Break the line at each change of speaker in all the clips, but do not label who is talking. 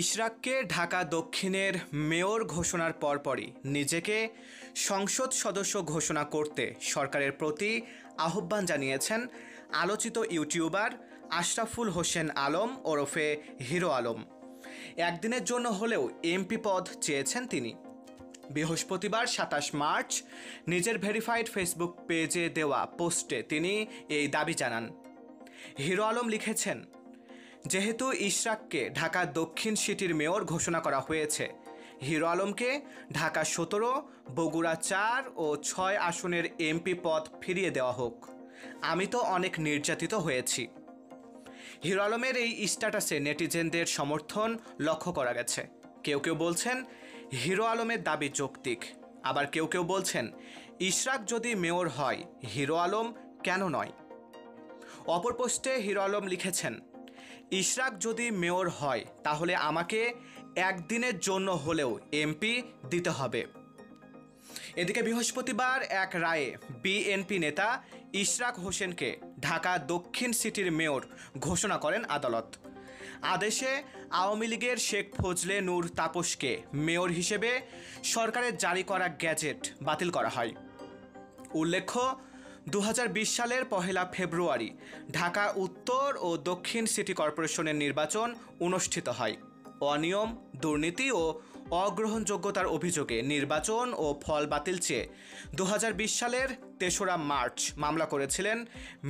ইশরাককে ঢাকা দক্ষিণের মেয়র ঘোষণার পরপরই নিজেকে সংসদ সদস্য ঘোষণা করতে সরকারের প্রতি আহ্বান জানিয়েছেন আলোচিত ইউটিউবার আশরাফুল হোসেন আলম ওরফে হিরো আলম। একদিনের জন্য হলেও এমপি পদ চেয়েছেন তিনি। বৃহস্পতিবার ২৭ মার্চ নিজের ভেরিফাইড ফেসবুক পেজে দেওয়া পোস্টে তিনি এই দাবি জানান। হিরো আলম লিখেছেন, যেহেতু ইশরাককে ঢাকা দক্ষিণ সিটির মেয়র ঘোষণা করা হয়েছে, হিরো আলমকে ঢাকা ১৭, বগুড়া ৪ ও ৬ আসনের এমপি পদ ফিরিয়ে দেওয়া হোক। আমি তো অনেক নির্যাতিত হয়েছি। হিরো আলমের এই স্ট্যাটাসে নেটিজেনদের সমর্থন লক্ষ্য করা গেছে। কেউ কেউ বলছেন হিরো আলমের দাবি যৌক্তিক, আবার কেউ কেউ বলছেন ইশরাক যদি মেয়র হয় হিরো আলম কেন নয়। অপর পোস্টে হিরো আলম লিখেছেন, ইশরাক যদি মেয়র হয় তাহলে আমাকে একদিনের জন্য হলেও এমপি দিতে হবে। এদিকে বৃহস্পতিবার এক রায়ে বিএনপি নেতা ইশরাক হোসেনকে ঢাকা দক্ষিণ সিটির মেয়র ঘোষণা করেন আদালত। আদেশে আওয়ামী লীগের শেখ ফজলে নূর তাপসকে মেয়র হিসেবে সরকারের জারি করা গ্যাজেট বাতিল করা হয়। উল্লেখ্য, ২০২০ সালের ১ ফেব্রুয়ারি ঢাকা উত্তর ও দক্ষিণ সিটি কর্পোরেশনের নির্বাচন অনুষ্ঠিত হয়। অনিয়ম, দুর্নীতি ও অগ্রহণযোগ্যতার অভিযোগে নির্বাচন ও ফল বাতিল চেয়ে ২০২০ সালের ৩রা মার্চ মামলা করেছিলেন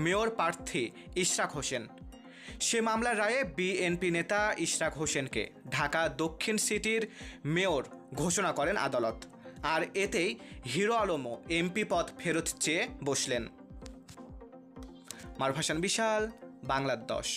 মেয়র প্রার্থী ইশরাক হোসেন। সে মামলার রায়ে বিএনপি নেতা ইশরাক হোসেনকে ঢাকা দক্ষিণ সিটির মেয়র ঘোষণা করেন আদালত। আর এতেই হিরো আলমও এমপি পদ ফেরত চেয়ে বসলেন। মারুফ হাসান বিশাল, বাংলার ১০।